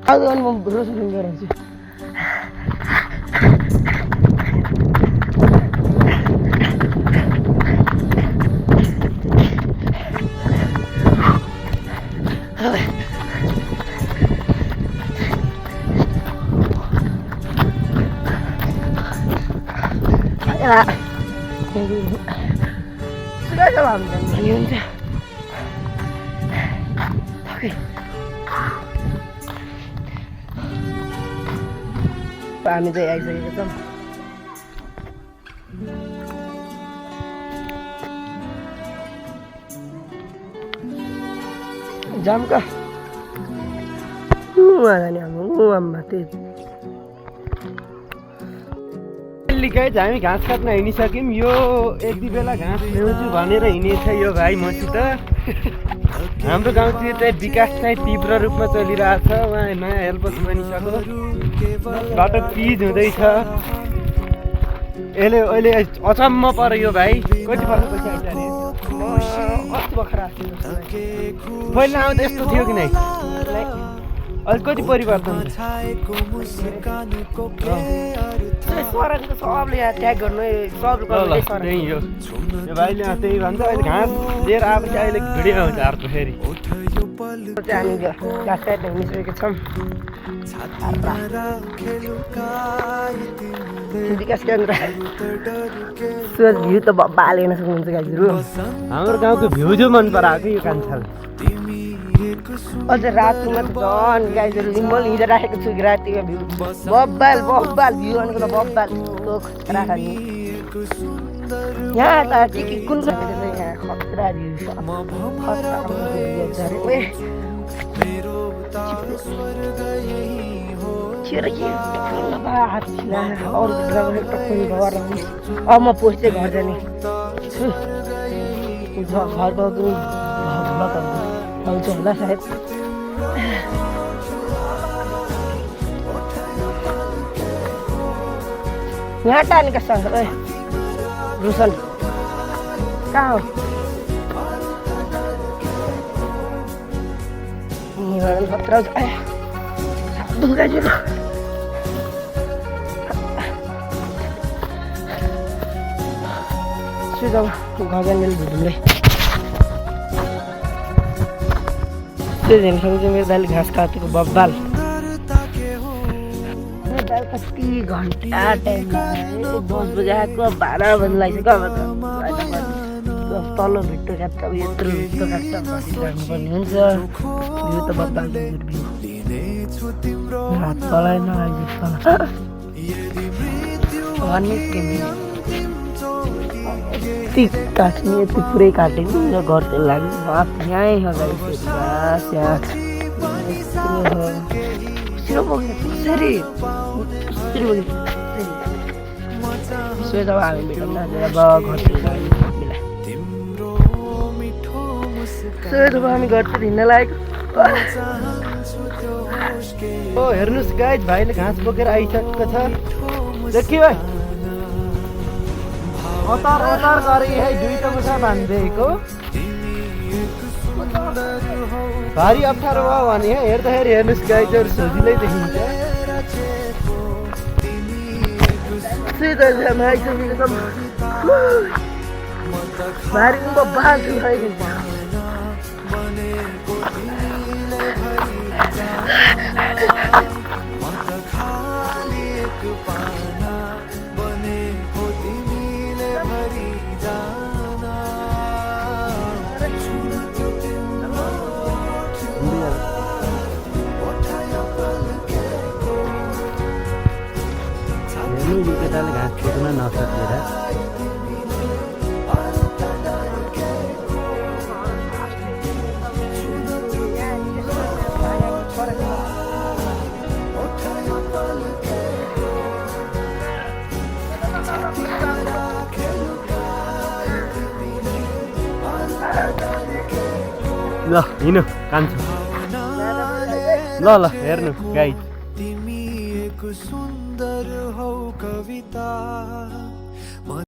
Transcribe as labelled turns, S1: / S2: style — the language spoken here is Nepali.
S1: आज म रोसलिङ गराउँछु सुरक्षा हामी हुन्छ हामी चाहिँ आइसकेको छौँ जामका जाने आम्मा त्यही हामी घाँस काट्न हिँडिसक्यौँ यो यति बेला घाँस ल्याउँछु भनेर हिँडेछ यो भाइ मसित हाम्रो गाउँतिर चाहिँ विकास चाहिँ तीव्र रूपमा चलिरहेछ उहाँ नयाँ हेल्पर्स बनिसक्यो बाटो पिच हुँदैछ यसले अहिले अचम्म पर्यो यो भाइ कति वर्षपछि आइसक्यो कति भर्खर आएको पहिला आउँदा यस्तो थियो कि नै अहिले कति परिवर्तन सबले यहाँ ट्याग गर्नु त्यही हो यो भाइले त्यही भन्छ अहिले घाँस लिएर आएपछि अहिले भिडियो आउँछ अर्को फेरि हामी घाँस काट्न हिँडिसकेका छौँ विकास केन्द्र भ्यू त बब्बाले हेर्न सक्नुहुन्छ गाईहरू हाम्रो गाउँको भ्यू जो मन पराएको यो कान्छाल अझ रातिमा त झन् गाईहरू लिम्बल हिँडेर राखेको छु रातिको भ्यू बब्बाल भ्यू भनेको त बब्बाल राख यहाँ त के कुन यहाँ खतरा भ्यू अब म पोस्टै घर जाने घरको आउँछ होला सायद यहाँ टाढ्ने कस्तो छ रुसन कहाँ हो खतरा दुर्गाजुलो घरजानेले भुटुले त्यो हेर्नुसँग चाहिँ मेरो दाइले घाँस काटेको बब्बाल दाल कति घन्टा टाइम 10 बजे आएको 12 बजी लागिसक्यो अब तल्लो भिट्टो काट्छ अब यत्रो भिट्टो काट्छ बसिरहनुपर्ने हुन्छ यो त बब्बाल हात चलाएन यति काट्ने यति पुरै काटेँ नि घर चाहिँ लाग्यो हात यहीँ अगाडि कसरी जब हामी भेटौँ न अब घरतिर जब हामी घरतिर हिँड्न लागेको ओ हेर्नुहोस् गाइज भाइले घाँस बोकेर आइसकेको छ देखि भाइ अतार गरे है दुईटा मुसा बाँधिदिएको भारी अप्ठ्यारो भयो भने हेर्दाखेरि हेर्नुहोस् गाइजहरू सजिलै देखिन्छ भारी बब्बाल केटाले घाँस खेल्न नसकेर ल हिँड्नु कान्छो ल हेर्नु गाइज
S2: तिमी एक सुन्दर हौ कविता